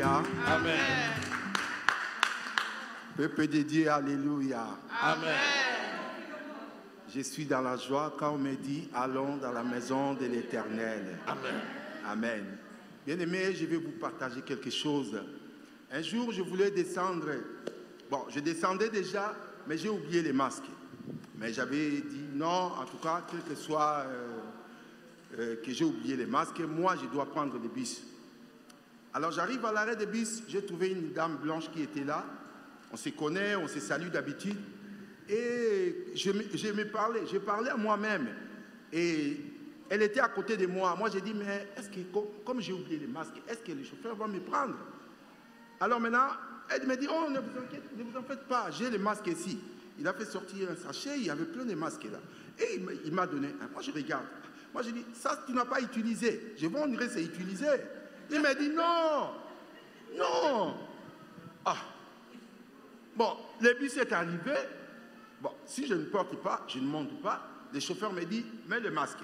Alléluia. Amen. Peuple de Dieu, Alléluia. Amen. Je suis dans la joie quand on me dit allons dans la maison de l'Éternel. Amen. Amen. Bien-aimés, je vais vous partager quelque chose. Un jour, je voulais descendre. Bon, je descendais déjà, mais j'ai oublié les masques. Mais j'avais dit non, en tout cas, quel que soit que j'ai oublié les masques, moi, je dois prendre le bus. Alors, j'arrive à l'arrêt de bus, j'ai trouvé une dame blanche qui était là. On se connaît, on se salue d'habitude. Et je parlais à moi-même. Et elle était à côté de moi. Moi, j'ai dit, mais est-ce que, comme j'ai oublié les masques, est-ce que le chauffeur va me prendre? Alors maintenant, elle me dit, oh, ne vous en faites pas, j'ai les masques ici. Il a fait sortir un sachet, il y avait plein de masques là. Et il m'a donné un. Moi, je regarde. Moi, je dis, ça, tu n'as pas utilisé. Je vais, on dirait, c'est utilisé. Il m'a dit, non, non. Ah. Bon, le bus est arrivé. Bon, si je ne porte pas, je ne monte pas. Le chauffeur me dit, mets le masque.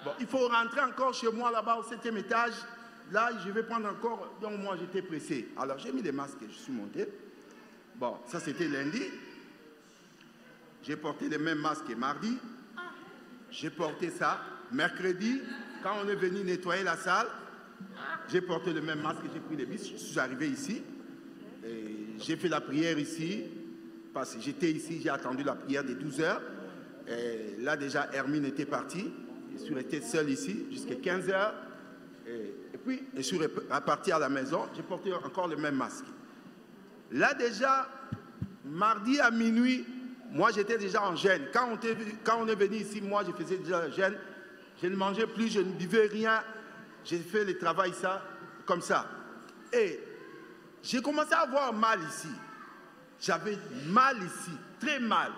Bon, il faut rentrer encore chez moi là-bas au 7e étage. Là, je vais prendre encore. Donc, moi, j'étais pressé. Alors, j'ai mis les masques et je suis monté. Bon, ça, c'était lundi. J'ai porté le même masque mardi. J'ai porté ça mercredi. Quand on est venu nettoyer la salle, j'ai porté le même masque et j'ai pris le bus. Je suis arrivé ici. J'ai fait la prière ici. Parce que j'étais ici, j'ai attendu la prière de 12 heures. Et là, déjà, Hermine était partie. Je suis resté seul ici jusqu'à 15 heures. Et puis, je suis reparti à la maison. J'ai porté encore le même masque. Là, déjà, mardi à minuit, moi, j'étais déjà en jeûne. Quand on est venu ici, moi, je faisais déjà le jeûne. Je ne mangeais plus, je ne buvais rien. J'ai fait le travail ça, comme ça. Et j'ai commencé à avoir mal ici. J'avais mal ici, très mal.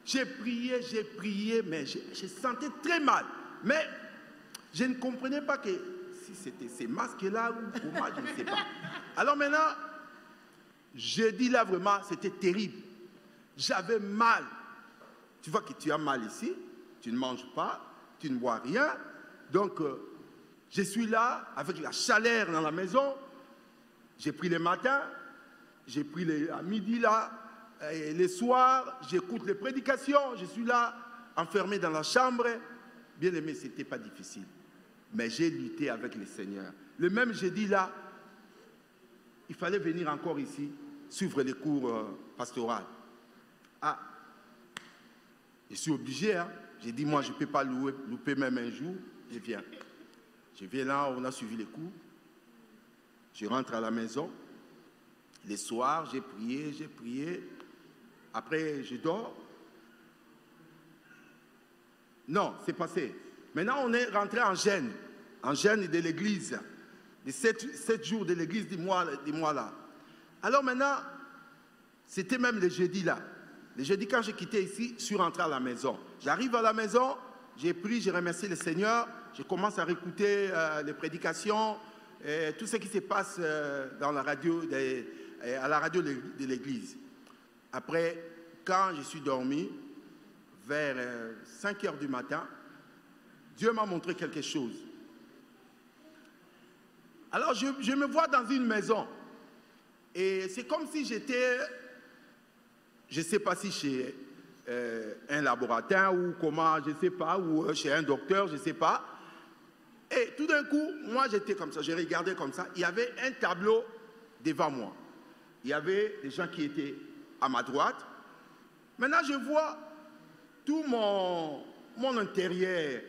J'ai prié, mais je sentais très mal. Mais je ne comprenais pas que si c'était ces masques-là ou comment, je ne sais pas. Alors maintenant, jeudi là vraiment, c'était terrible. J'avais mal. Tu vois que tu as mal ici, tu ne manges pas, tu ne bois rien. Donc, je suis là avec la chaleur dans la maison. J'ai pris le matin, j'ai pris à midi là, et les soirs, j'écoute les prédications, je suis là, enfermé dans la chambre. Bien aimé, ce n'était pas difficile. Mais j'ai lutté avec le Seigneur. Le même jeudi là, il fallait venir encore ici, suivre les cours pastoraux. Ah, je suis obligé, hein. J'ai dit, moi, je ne peux pas louper même un jour, je viens. Je viens là, on a suivi les cours. Je rentre à la maison. Les soirs, j'ai prié. Après, je dors. Non, c'est passé. Maintenant, on est rentré en jeûne de l'église. Les 7 jours de l'église du mois là. Alors maintenant, c'était même le jeudi là. Le jeudi, quand j'ai quitté ici, je suis rentré à la maison. J'arrive à la maison, j'ai prié, j'ai remercié le Seigneur. Je commence à réécouter les prédications, tout ce qui se passe dans la radio, à la radio de l'église. Après, quand je suis dormi, vers 5 heures du matin, Dieu m'a montré quelque chose. Alors, je me vois dans une maison. Et c'est comme si j'étais, je ne sais pas si chez un laboratoire ou comment, je ne sais pas, ou chez un docteur, je ne sais pas. Et tout d'un coup, moi j'étais comme ça, je regardais comme ça. Il y avait un tableau devant moi. Il y avait des gens qui étaient à ma droite. Maintenant, je vois tout mon intérieur.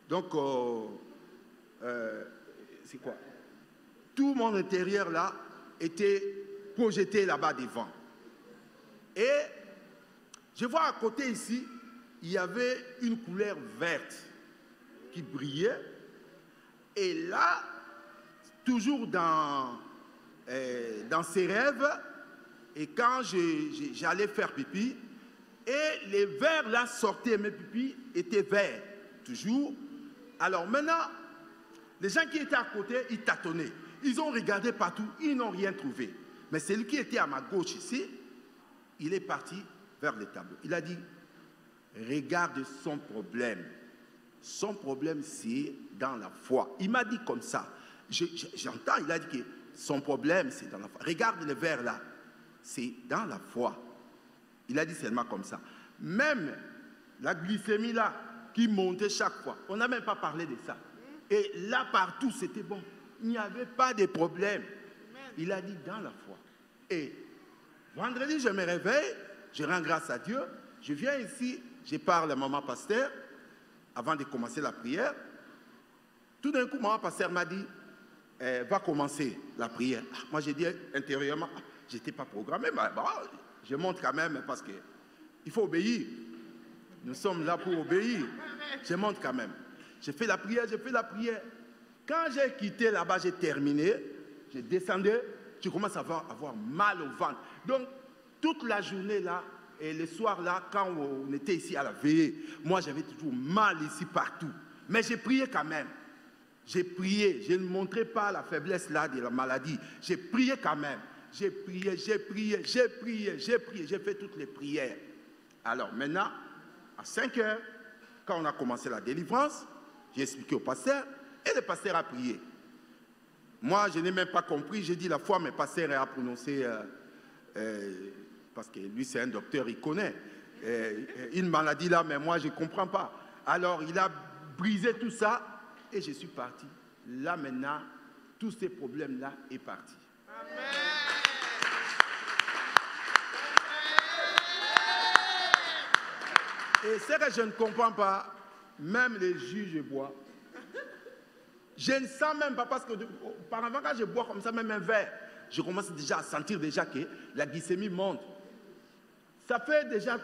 Donc, c'est quoi? Tout mon intérieur là était projeté là-bas devant. Et je vois à côté ici, il y avait une couleur verte qui brillait. Et là, toujours dans ses rêves, et quand j'allais faire pipi, et les verres là sortaient, mes pipis étaient verts, toujours. Alors maintenant, les gens qui étaient à côté, ils tâtonnaient. Ils ont regardé partout, ils n'ont rien trouvé. Mais celui qui était à ma gauche ici, il est parti vers le tableau. Il a dit, regarde son problème. Son problème, c'est dans la foi. Il m'a dit comme ça. j'entends, il a dit que son problème, c'est dans la foi. Regarde le verre là, c'est dans la foi. Il a dit seulement comme ça. Même la glycémie là, qui montait chaque fois, on n'a même pas parlé de ça. Et là, partout, c'était bon. Il n'y avait pas de problème. Il a dit dans la foi. Et vendredi, je me réveille, je rends grâce à Dieu. Je viens ici, je parle à maman pasteur avant de commencer la prière. Tout d'un coup, maman pasteur m'a dit, va commencer la prière. Moi, j'ai dit intérieurement, je n'étais pas programmé, mais bon, je monte quand même parce qu'il faut obéir. Nous sommes là pour obéir. Je monte quand même. J'ai fait la prière, j'ai fait la prière. Quand j'ai quitté là-bas, j'ai terminé, j'ai descendu, je commence à avoir mal au ventre. Donc, toute la journée là, et le soir là, quand on était ici à la veillée, moi j'avais toujours mal ici partout. Mais j'ai prié quand même. J'ai prié, je ne montrais pas la faiblesse là de la maladie. J'ai prié quand même. J'ai prié, j'ai prié, j'ai prié, j'ai prié, j'ai fait toutes les prières. Alors maintenant, à 5 heures, quand on a commencé la délivrance, j'ai expliqué au pasteur et le pasteur a prié. Moi, je n'ai même pas compris. J'ai dit la foi, mais le pasteur a prononcé, parce que lui, c'est un docteur, il connaît une maladie là, mais moi, je ne comprends pas. Alors, il a brisé tout ça et je suis parti. Là, maintenant, tous ces problèmes-là sont partis. Amen. Et c'est que je ne comprends pas, même les jus, je bois. Je ne sens même pas, parce que auparavant, quand je bois comme ça, même un verre, je commence déjà à sentir déjà que la glycémie monte. Ça fait déjà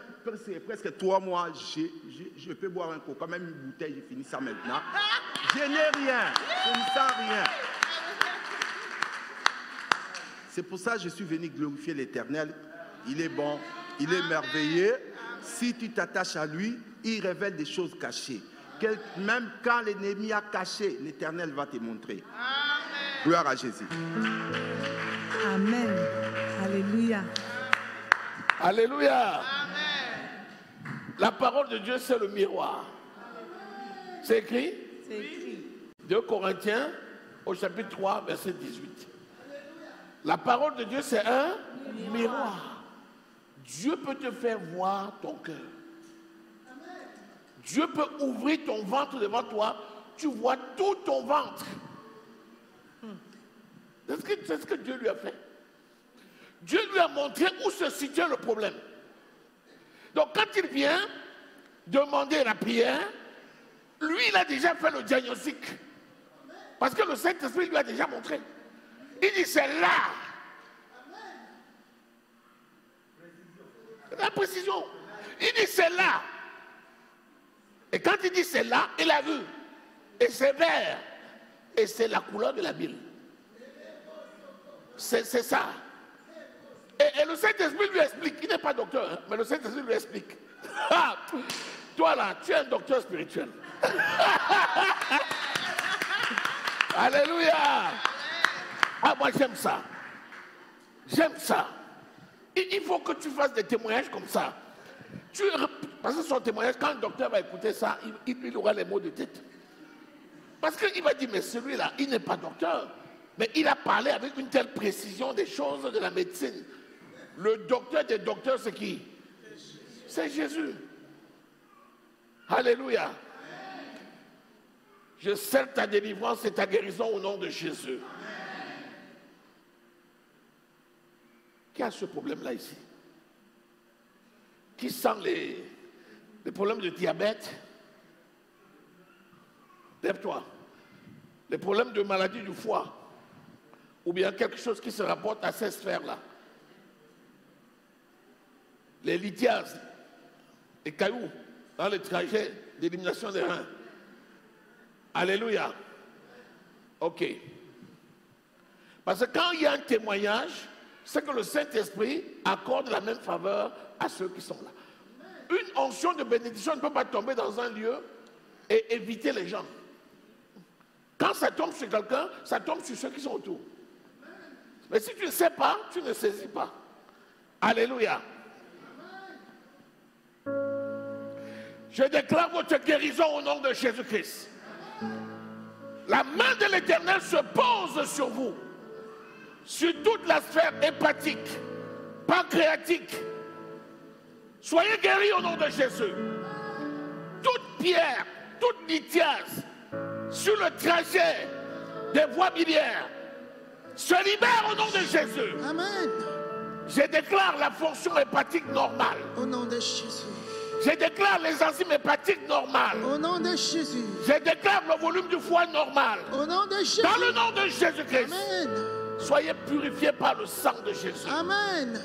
presque 3 mois, je peux boire un coca, même une bouteille, je finis ça maintenant. Je n'ai rien, je ne sens rien. C'est pour ça que je suis venu glorifier l'Éternel. Il est bon, il est merveilleux. Si tu t'attaches à lui, il révèle des choses cachées. Même quand l'ennemi a caché, l'Éternel va te montrer. Amen. Gloire à Jésus. Amen. Alléluia. Alléluia. Amen. La parole de Dieu, c'est le miroir. C'est écrit? C'est écrit. 2 Corinthiens, au chapitre 3, verset 18. La parole de Dieu, c'est un miroir. Dieu peut te faire voir ton cœur. Dieu peut ouvrir ton ventre devant toi. Tu vois tout ton ventre. C'est ce que Dieu lui a fait. Dieu lui a montré où se situait le problème. Donc quand il vient demander la prière, lui il a déjà fait le diagnostic. Parce que le Saint-Esprit lui a déjà montré. Il dit c'est là. La précision. Il dit c'est là. Et quand il dit c'est là, il a vu. Et c'est vert. Et c'est la couleur de la bile. C'est ça. Et le Saint-Esprit lui explique. Il n'est pas docteur, hein, mais le Saint-Esprit lui explique. Toi là, tu es un docteur spirituel. Alléluia. Ah, moi j'aime ça. J'aime ça. Il faut que tu fasses des témoignages comme ça. Parce que son témoignage, quand le docteur va écouter ça, il aura les mots de tête. Parce qu'il va dire, mais celui-là, il n'est pas docteur. Mais il a parlé avec une telle précision des choses de la médecine. Le docteur des docteurs, c'est qui? C'est Jésus. Alléluia. Je scelle ta délivrance et ta guérison au nom de Jésus. Qui a ce problème-là ici? Qui sent les problèmes de diabète? Lève-toi. Les problèmes de maladie du foie. Ou bien quelque chose qui se rapporte à ces sphères-là. Les lithiases, les cailloux dans le trajet d'élimination des reins. Alléluia. Ok. Parce que quand il y a un témoignage, c'est que le Saint-Esprit accorde la même faveur à ceux qui sont là. Une onction de bénédiction ne peut pas tomber dans un lieu et éviter les gens. Quand ça tombe sur quelqu'un, ça tombe sur ceux qui sont autour. Mais si tu ne sais pas, tu ne saisis pas. Alléluia. Je déclare votre guérison au nom de Jésus-Christ. La main de l'Éternel se pose sur vous, sur toute la sphère hépatique, pancréatique. Soyez guéris au nom de Jésus. Toute pierre, toute lithiase sur le trajet des voies biliaires se libère au nom de Jésus. Amen. Je déclare la fonction hépatique normale. Au nom de Jésus. Je déclare les enzymes hépatiques normales. Au nom de Jésus. Je déclare le volume du foie normal. Au nom de Jésus. Dans le nom de Jésus-Christ. Amen. Soyez purifiés par le sang de Jésus. Amen.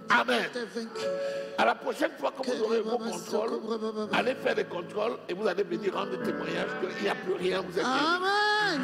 Amen. T'es vaincu. À la prochaine fois que vous aurez vos contrôles, allez faire des contrôles et vous allez venir rendre témoignage qu'il n'y a plus rien. Vous êtes guéris. Amen.